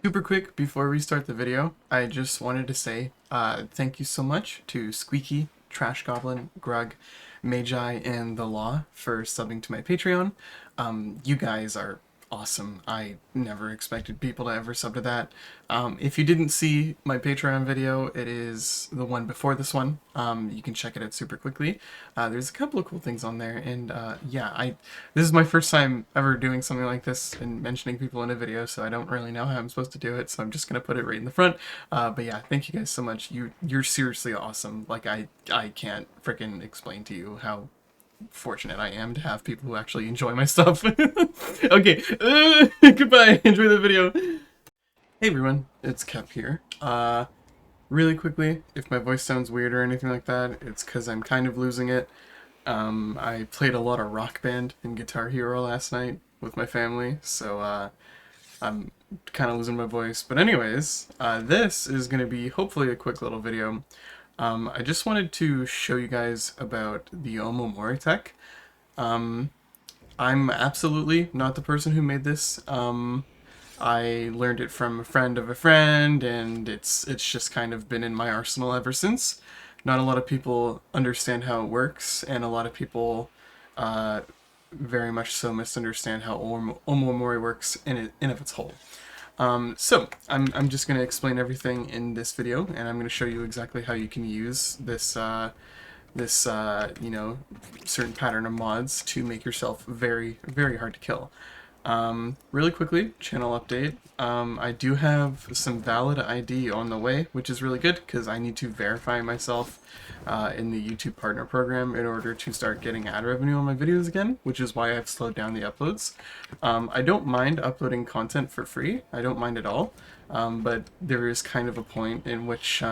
Super quick before we start the video, I just wanted to say thank you so much to Squeeky, Trash Goblin, Grug, Maejai, and The Law for subbing to my Patreon. You guys are awesome. I never expected people to ever sub to that. If you didn't see my Patreon video, it is the one before this one. You can check it out super quickly. There's a couple of cool things on there, and yeah, this is my first time ever doing something like this and mentioning people in a video, so I don't really know how I'm supposed to do it, so I'm just gonna put it right in the front. But yeah, thank you guys so much. You're seriously awesome. Like I can't freaking explain to you how fortunate I am to have people who actually enjoy my stuff. Okay, goodbye. Enjoy the video. Hey everyone, it's Kep here. Really quickly, if my voice sounds weird or anything like that, it's because I'm kind of losing it. I played a lot of Rock Band and Guitar Hero last night with my family, so I'm kind of losing my voice. But anyways, this is going to be hopefully a quick little video. I just wanted to show you guys about the Omamori tech. I'm absolutely not the person who made this. I learned it from a friend of a friend, and it's just kind of been in my arsenal ever since. Not a lot of people understand how it works, and a lot of people very much so misunderstand how Omamori works in of its whole. So I'm just going to explain everything in this video, and I'm going to show you exactly how you can use this you know, certain pattern of mods to make yourself very, very hard to kill. Really quickly, channel update. I do have some valid ID on the way, which is really good because I need to verify myself in the YouTube partner program in order to start getting ad revenue on my videos again, which is why I've slowed down the uploads. I don't mind uploading content for free. I don't mind at all. But there is kind of a point in which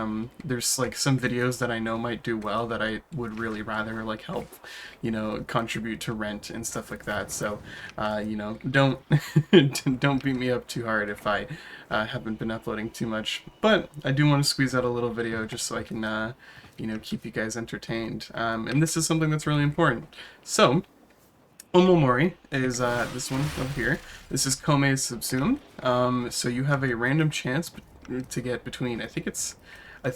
there's like some videos that I know might do well that I would really rather like help, you know, contribute to rent and stuff like that. So, you know, don't don't beat me up too hard if I haven't been uploading too much. But I do want to squeeze out a little video just so I can, you know, keep you guys entertained. And this is something that's really important. So. Omamori is this one over here. This is Koumei's Subsumed. So you have a random chance to get between, I think you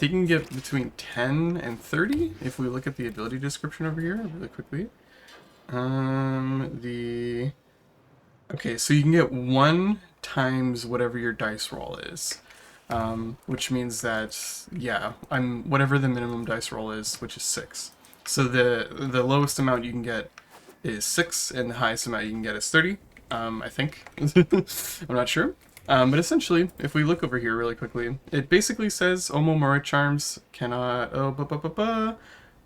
can get between 10 and 30 if we look at the ability description over here really quickly. Okay, so you can get 1 times whatever your dice roll is. Which means that, yeah, whatever the minimum dice roll is, which is 6. So the lowest amount you can get is 6, and the highest amount you can get is 30, I think. I'm not sure. But essentially, if we look over here really quickly, it basically says Omamori charms cannot...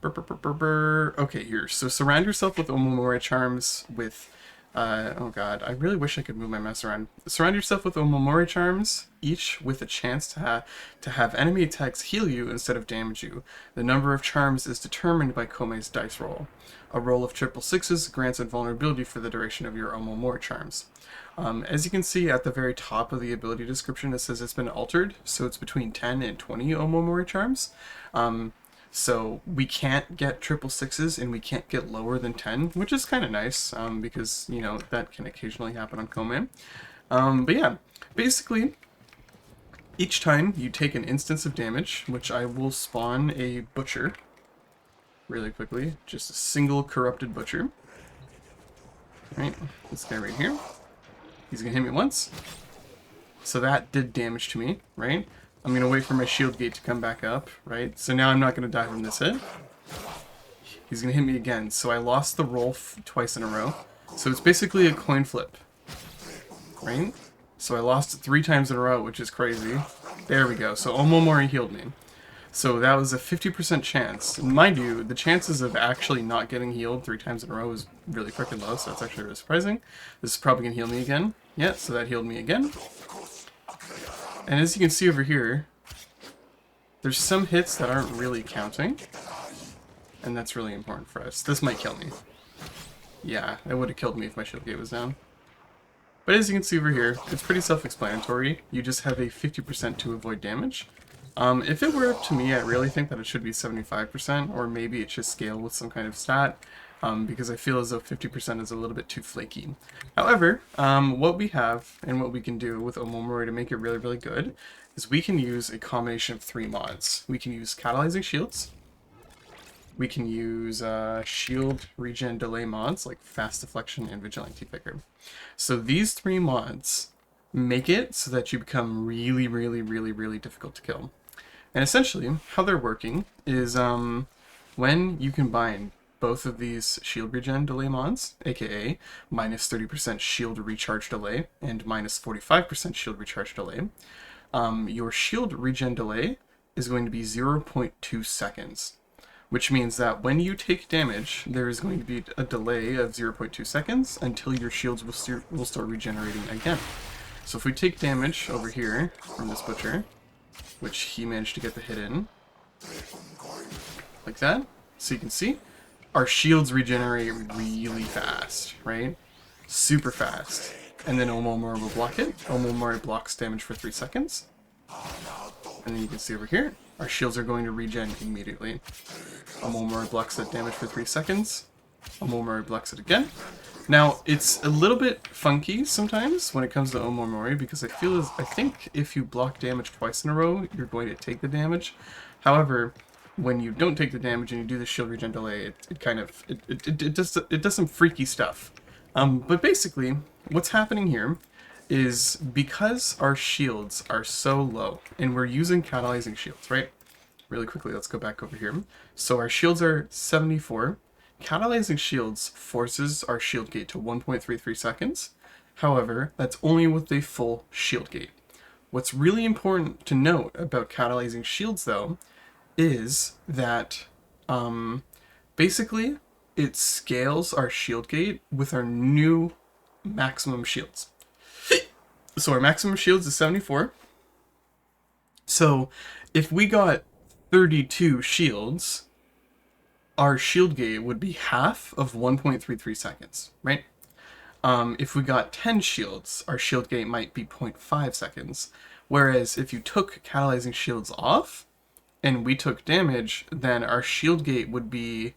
Okay, here. So surround yourself with Omamori charms with... oh god, I really wish I could move my mouse around. Surround yourself with Omamori charms, each with a chance to have enemy attacks heal you instead of damage you. The number of charms is determined by Koumei's dice roll. A roll of triple sixes grants invulnerability for the duration of your Omamori charms. As you can see at the very top of the ability description, it says it's been altered, so it's between 10 and 20 Omamori charms. So we can't get triple sixes and we can't get lower than 10, which is kind of nice because, you know, that can occasionally happen on Koumei. But yeah, basically, each time you take an instance of damage, which I will spawn a butcher really quickly, just a single corrupted butcher. Right, this guy right here. He's gonna hit me once. So that did damage to me, right? I'm gonna wait for my shield gate to come back up, right? So now I'm not gonna die from this hit. He's gonna hit me again. So I lost the roll twice in a row. So it's basically a coin flip, right? So I lost it 3 times in a row, which is crazy. There we go. So Omamori healed me. So that was a 50% chance. And mind you, the chances of actually not getting healed 3 times in a row is really freaking low, so that's actually really surprising. This is probably gonna heal me again. Yeah, so that healed me again. And as you can see over here, there's some hits that aren't really counting. And that's really important for us. This might kill me. Yeah, it would have killed me if my shield gate was down. But as you can see over here, it's pretty self-explanatory. You just have a 50% to avoid damage. If it were up to me, I really think that it should be 75%, or maybe it should scale with some kind of stat. because I feel as though 50% is a little bit too flaky. However, what we have and what we can do with Omamori to make it really, really good is we can use a combination of 3 mods. We can use Catalyzing Shields, we can use shield regen delay mods like Fast Deflection and Vigilante Vigor. So these 3 mods make it so that you become really, really, really, really difficult to kill. And essentially, how they're working is when you combine both of these shield regen delay mods, aka minus 30% shield recharge delay and minus 45% shield recharge delay, your shield regen delay is going to be 0.2 seconds. Which means that when you take damage, there is going to be a delay of 0.2 seconds until your shields will start regenerating again. So if we take damage over here from this butcher, which he managed to get the hit in, like that, so you can see, our shields regenerate really fast, right? Super fast. And then Omamori will block it. Omamori blocks damage for 3 seconds. And then you can see over here, our shields are going to regen immediately. Omamori blocks that damage for 3 seconds. Omamori blocks it again. Now, it's a little bit funky sometimes when it comes to Omamori because I think if you block damage twice in a row, you're going to take the damage. However, when you don't take the damage and you do the shield regen delay, it does some freaky stuff. But basically, what's happening here is because our shields are so low, and we're using catalyzing shields, right? Really quickly, let's go back over here. So our shields are 74. Catalyzing shields forces our shield gate to 1.33 seconds. However, that's only with a full shield gate. What's really important to note about catalyzing shields, though, is that basically it scales our shield gate with our new maximum shields. So our maximum shields is 74. So if we got 32 shields, our shield gate would be half of 1.33 seconds, right? If we got 10 shields, our shield gate might be 0.5 seconds. Whereas if you took catalyzing shields off and we took damage, then our shield gate would be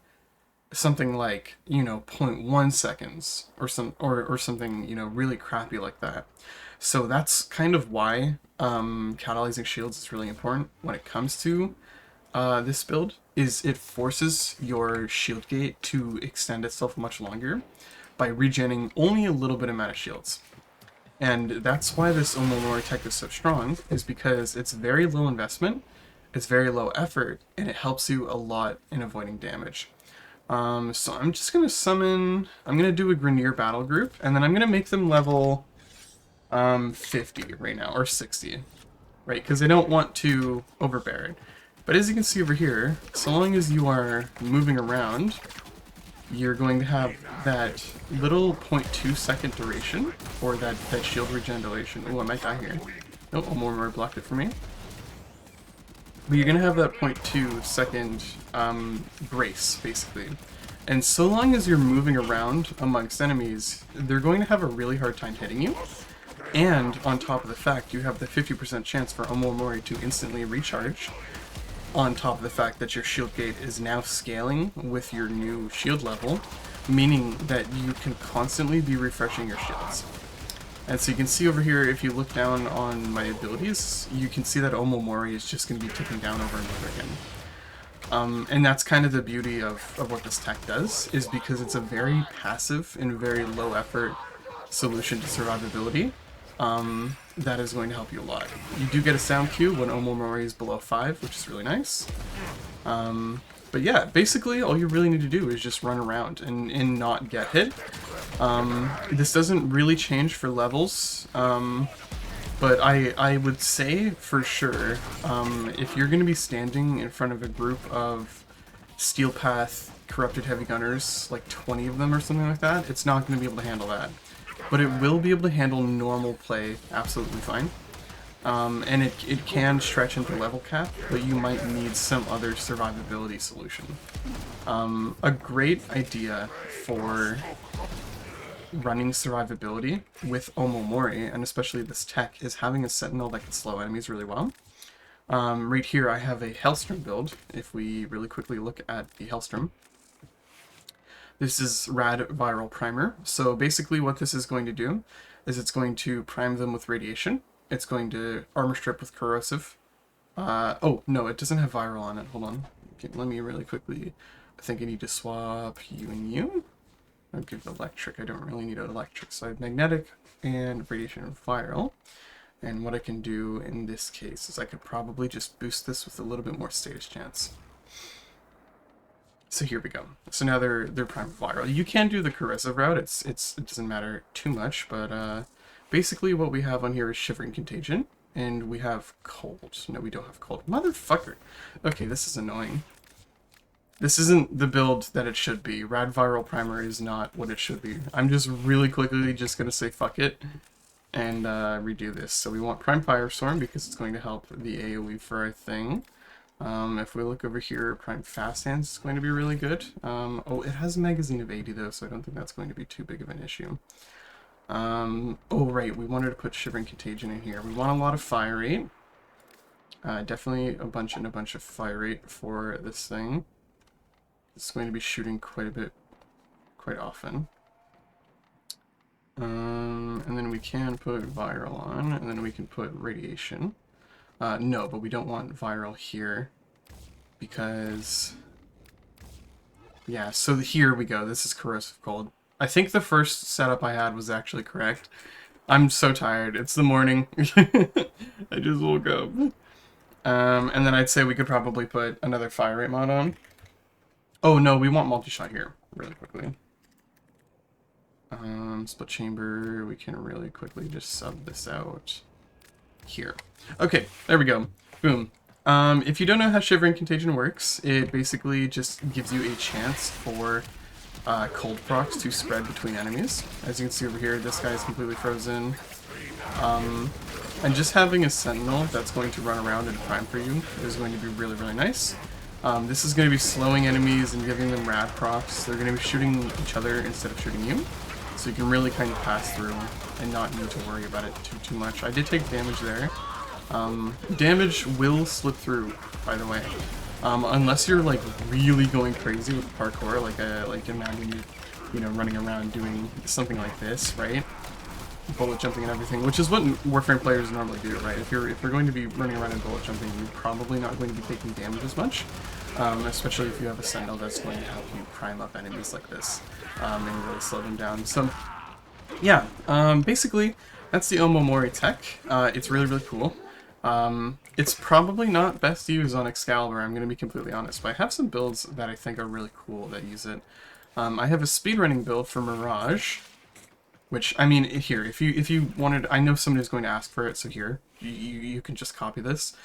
something like, 0.1 seconds or something, really crappy like that. So that's kind of why catalyzing shields is really important when it comes to this build, is it forces your shield gate to extend itself much longer by regenning only a little bit amount of shields. And that's why this Omamori tech is so strong, is because it's very low investment, it's very low effort, and it helps you a lot in avoiding damage. So I'm just going to summon, I'm going to do a Grineer battle group, and then I'm going to make them level 50 right now, or 60, right? Because I don't want to overbear it. But as you can see over here, so long as you are moving around, you're going to have that little 0.2 second duration, or that shield regen duration. Oh, I might die here. Nope, Omamori blocked it for me. But you're going to have that 0.2 second grace, basically. And so long as you're moving around amongst enemies, they're going to have a really hard time hitting you. And on top of the fact, you have the 50% chance for Omamori to instantly recharge, on top of the fact that your shield gate is now scaling with your new shield level, meaning that you can constantly be refreshing your shields. And so you can see over here, if you look down on my abilities, you can see that Omamori is just going to be ticking down over and over again. And that's kind of the beauty of what this tech does, is because it's a very passive and very low effort solution to survivability. That is going to help you a lot. You do get a sound cue when Omamori is below 5, which is really nice. But yeah, basically all you really need to do is just run around and not get hit. This doesn't really change for levels, but I would say for sure, if you're going to be standing in front of a group of Steel Path Corrupted Heavy Gunners, like 20 of them or something like that, it's not going to be able to handle that. But it will be able to handle normal play absolutely fine. And it can stretch into level cap, but you might need some other survivability solution. A great idea for running survivability with Omamori, and especially this tech, is having a Sentinel that can slow enemies really well. Right here I have a Hellstrom build, if we really quickly look at the Hellstrom. This is Rad Viral Primer. So basically what this is going to do is it's going to prime them with radiation. It's going to armor strip with corrosive. Oh, no, it doesn't have viral on it. Hold on. Okay, let me really quickly... I think I need to swap you and you. I'll give electric. I don't really need an electric. So I have magnetic and radiation and viral. And what I can do in this case is I could probably just boost this with a little bit more status chance. So here we go. So now they're prime viral. You can do the corrosive route. It doesn't matter too much, but basically what we have on here is Shivering Contagion, and we have cold. No, we don't have cold. Motherfucker. Okay, this is annoying. This isn't the build that it should be. Rad Viral Primer is not what it should be. I'm just really quickly just gonna say fuck it and redo this. So we want Prime Firestorm because it's going to help the AoE for our thing. If we look over here, Prime Fast Hands is going to be really good. Oh, it has a magazine of 80 though, so I don't think that's going to be too big of an issue. Oh right, we wanted to put Shivering Contagion in here. We want a lot of fire rate. Definitely a bunch of fire rate for this thing. It's going to be shooting quite often. And then we can put viral on, and then we can put radiation. No, but we don't want viral here because, yeah, so here we go. This is corrosive cold. I think the first setup I had was actually correct. I'm so tired. It's the morning. I just woke up. And then I'd say we could probably put another fire rate mod on. Oh no, we want multi-shot here, really quickly. Split chamber, we can really quickly just sub this out here. Okay, there we go. Boom. If you don't know how Shivering Contagion works, it basically just gives you a chance for cold procs to spread between enemies. As you can see over here, this guy is completely frozen. And just having a Sentinel that's going to run around and prime for you is going to be really, really nice. This is going to be slowing enemies and giving them rad procs. They're going to be shooting each other instead of shooting you. So you can really kind of pass through and not need to worry about it too much. I did take damage there. Damage will slip through, by the way. Unless you're like really going crazy with parkour, like imagine you know, running around doing something like this, right? Bullet jumping and everything, which is what Warframe players normally do, right? If you're going to be running around and bullet jumping, you're probably not going to be taking damage as much, especially if you have a Sentinel that's going to help you prime up enemies like this and really slow them down. So, yeah, basically that's the Omamori tech. It's really, really cool. It's probably not best to use on Excalibur, I'm going to be completely honest, but I have some builds that I think are really cool that use it. I have a speedrunning build for Mirage. Which, I mean, here, if you wanted, I know somebody's going to ask for it, so here, you can just copy this.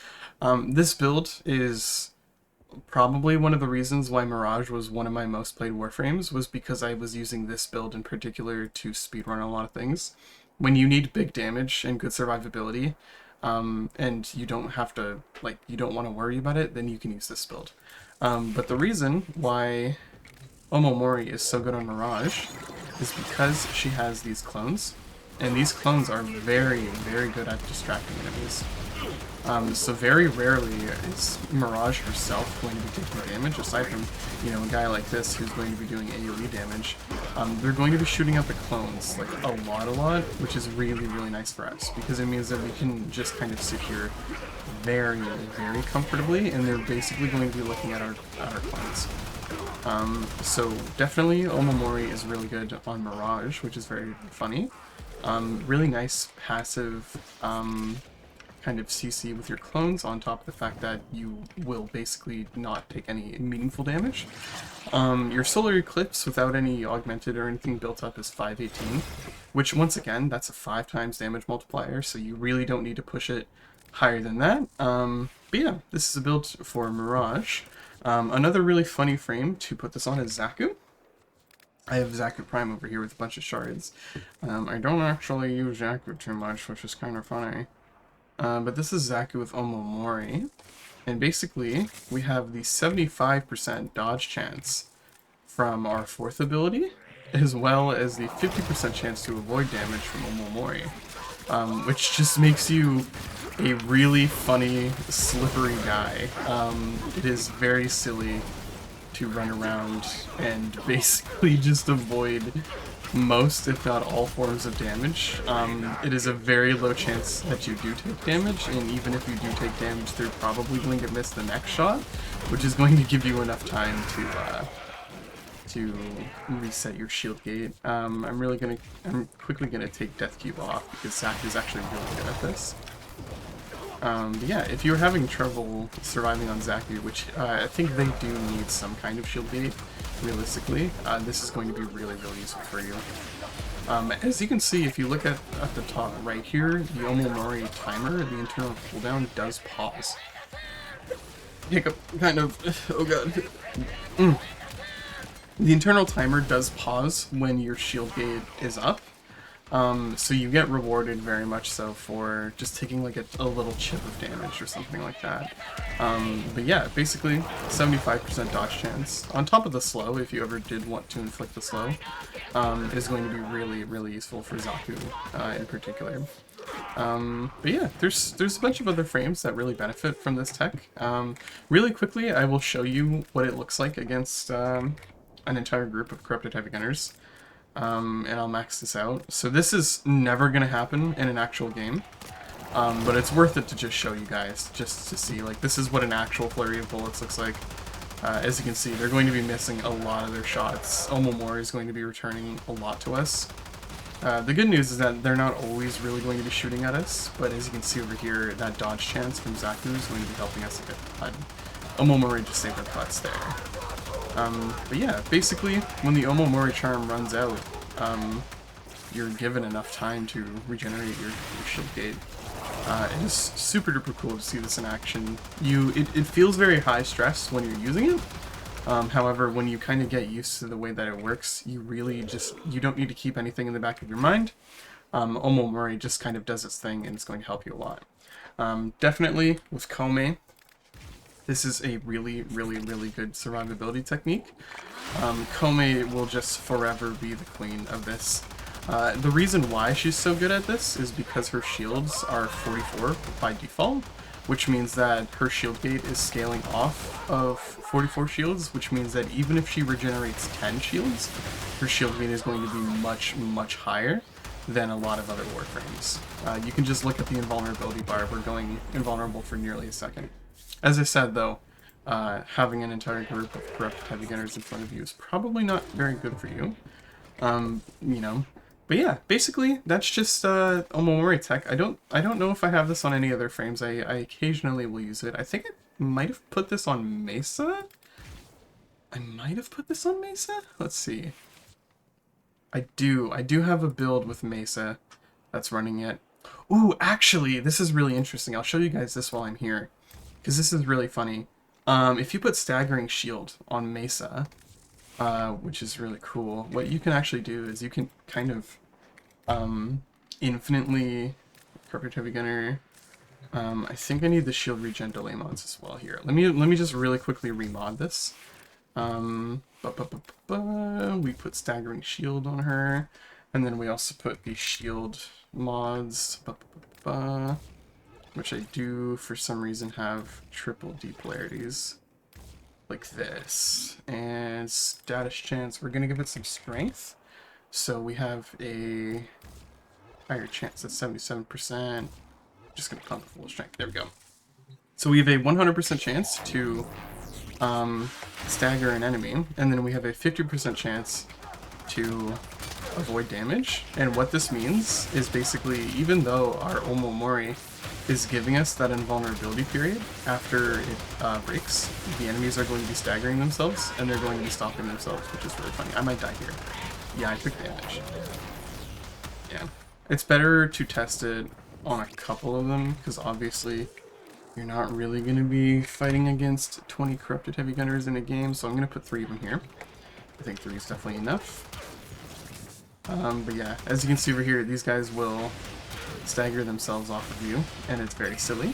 This build is probably one of the reasons why Mirage was one of my most played Warframes, was because I was using this build in particular to speedrun a lot of things. When you need big damage and good survivability, and you don't have to, like, you don't want to worry about it, then you can use this build. But the reason why Omamori is so good on Mirage is because she has these clones, and these clones are very, very good at distracting enemies. So very rarely is Mirage herself going to be taking damage, aside from, you know, a guy like this who's going to be doing AoE damage. They're going to be shooting out the clones, like, a lot, which is really, really nice for us, because it means that we can just kind of sit here very, very comfortably, and they're basically going to be looking at our clones. So definitely Omamori is really good on Mirage, which is very funny. Really nice passive kind of CC with your clones, on top of the fact that you will basically not take any meaningful damage. Your Solar Eclipse without any augmented or anything built up is 518, which once again, that's a 5 times damage multiplier, so you really don't need to push it higher than that. But yeah, this is a build for Mirage. Another really funny frame to put this on is Xaku. I have Xaku Prime over here with a bunch of shards. I don't actually use Xaku too much, which is kind of funny. But this is Xaku with Omamori. And basically, we have the 75% dodge chance from our 4th ability, as well as the 50% chance to avoid damage from Omamori. Which just makes you a really funny, slippery guy. It is very silly to run around and basically just avoid most, if not all, forms of damage. It is a very low chance that you do take damage, and even if you do take damage, they're probably going to miss the next shot, which is going to give you enough time to reset your shield gate. I'm quickly gonna take Death Cube off because Xaku is actually really good at this. But yeah, if you're having trouble surviving on Xaku, which I think they do need some kind of shield gate, realistically, this is going to be really, really useful for you. As you can see, if you look at the top right here, the Omamori timer, the internal cooldown, does pause. Hiccup, kind of. Oh god. The internal timer does pause when your shield gate is up. So you get rewarded very much so for just taking like a little chip of damage or something like that. But yeah, basically 75% dodge chance. On top of the slow, if you ever did want to inflict the slow, is going to be really, really useful for Xaku in particular. But yeah, there's a bunch of other frames that really benefit from this tech. Really quickly, I will show you what it looks like against an entire group of corrupted heavy gunners. And I'll max this out. So this is never going to happen in an actual game, but it's worth it to just show you guys, just to see, like, this is what an actual flurry of bullets looks like. As you can see, they're going to be missing a lot of their shots. Omamori is going to be returning a lot to us. The good news is that they're not always really going to be shooting at us, but as you can see over here, that dodge chance from Xaku is going to be helping us to get the HUD. Omamori just saved our butts there. But yeah, basically, when the Omamori charm runs out, you're given enough time to regenerate your shield gate. It is super duper cool to see this in action. It feels very high stress when you're using it. However, when you kind of get used to the way that it works, you don't need to keep anything in the back of your mind. Omamori just kind of does its thing, and it's going to help you a lot. Definitely with Koumei, this is a really, really, really good survivability technique. Koumei will just forever be the queen of this. The reason why she's so good at this is because her shields are 44 by default, which means that her shield gate is scaling off of 44 shields, which means that even if she regenerates 10 shields, her shield gate is going to be much, much higher than a lot of other Warframes. You can just look at the invulnerability bar. We're going invulnerable for nearly a second. As I said, though, having an entire group of corrupt heavy gunners in front of you is probably not very good for you. You know, but yeah, basically that's just Omamori tech. I don't know if I have this on any other frames. I occasionally will use it. I think I might have put this on Mesa. Let's see. I do have a build with Mesa that's running it. Ooh, actually, this is really interesting. I'll show you guys this while I'm here, because this is really funny. If you put Staggering Shield on Mesa, which is really cool, what you can actually do is you can kind of infinitely... Corporate Heavy Gunner. I think I need the shield regen delay mods as well here. Let me just really quickly remod this. We put Staggering Shield on her, and then we also put the shield mods, which I do for some reason have triple D polarities, like this. And status chance, we're gonna give it some strength, so we have a higher chance at 77%. Just gonna pump full strength. There we go. So we have a 100% chance to stagger an enemy, and then we have a 50% chance to avoid damage. And what this means is basically, even though our Omamori is giving us that invulnerability period after it breaks, the enemies are going to be staggering themselves, and they're going to be stopping themselves, which is really funny. I might die here. Yeah, I took damage. Yeah. It's better to test it on a couple of them, because obviously you're not really going to be fighting against 20 corrupted heavy gunners in a game, so I'm going to put 3 of them here. I think 3 is definitely enough. But yeah, as you can see over here, these guys will stagger themselves off of you, and it's very silly.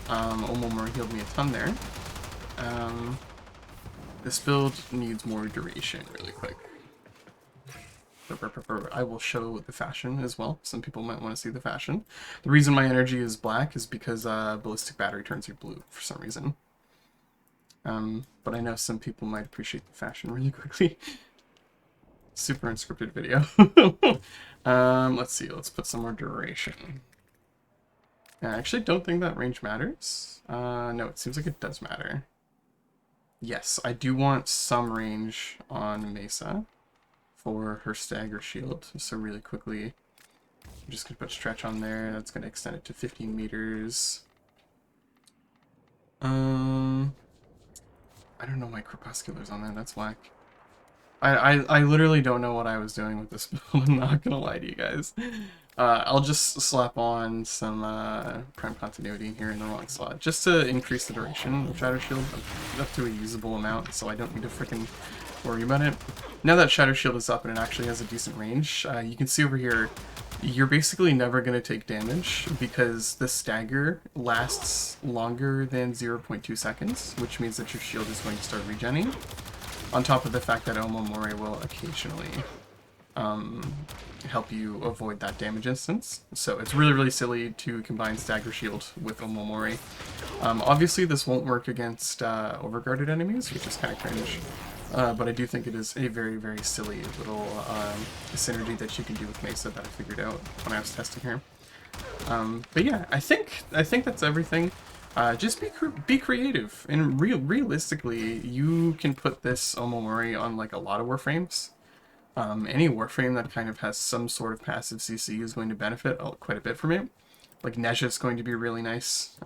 Omamori healed me a ton there. This build needs more duration really quick. I will show the fashion as well. Some people might want to see the fashion. The reason my energy is black is because ballistic battery turns you blue for some reason. But I know some people might appreciate the fashion really quickly. Super unscripted video. Let's see. Let's put some more duration. I actually don't think that range matters. No, it seems like it does matter. Yes, I do want some range on Mesa for her stagger shield. So really quickly, I'm just going to put stretch on there. That's going to extend it to 15 meters. I don't know my crepusculars on there. That's whack. I literally don't know what I was doing with this build. I'm not gonna lie to you guys. I'll just slap on some prime continuity here in the wrong slot, just to increase the duration of Shadow Shield up to a usable amount, so I don't need to freaking worry about it. Now that Shadow Shield is up and it actually has a decent range, you can see over here, you're basically never going to take damage because the stagger lasts longer than 0.2 seconds, which means that your shield is going to start regenning. On top of the fact that Omamori will occasionally help you avoid that damage instance. So it's really, really silly to combine Stagger Shield with Omamori. Obviously this won't work against overguarded enemies, which is kind of cringe. But I do think it is a very, very silly little synergy that you can do with Mesa that I figured out when I was testing her. But yeah, I think that's everything. Just be creative, and realistically, you can put this Omamori on like a lot of Warframes. Any Warframe that kind of has some sort of passive CC is going to benefit quite a bit from it. Like Neja is going to be really nice.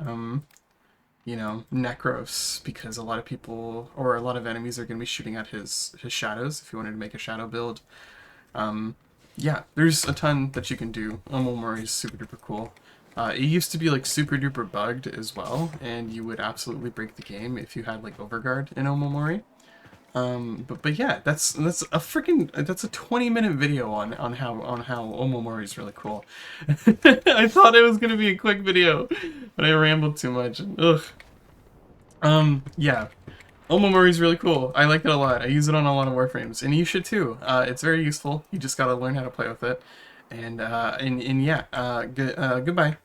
You know, Necros, because a lot of people, or a lot of enemies are going to be shooting at his shadows if you wanted to make a shadow build. Yeah, there's a ton that you can do. Omamori is super duper cool. It used to be like super duper bugged as well, and you would absolutely break the game if you had like Overguard in Omamori. But yeah, that's a 20-minute video on how Omamori is really cool. I thought it was gonna be a quick video, but I rambled too much. Ugh. Yeah, Omamori is really cool. I like it a lot. I use it on a lot of Warframes, and you should too. It's very useful. You just gotta learn how to play with it. And yeah, goodbye.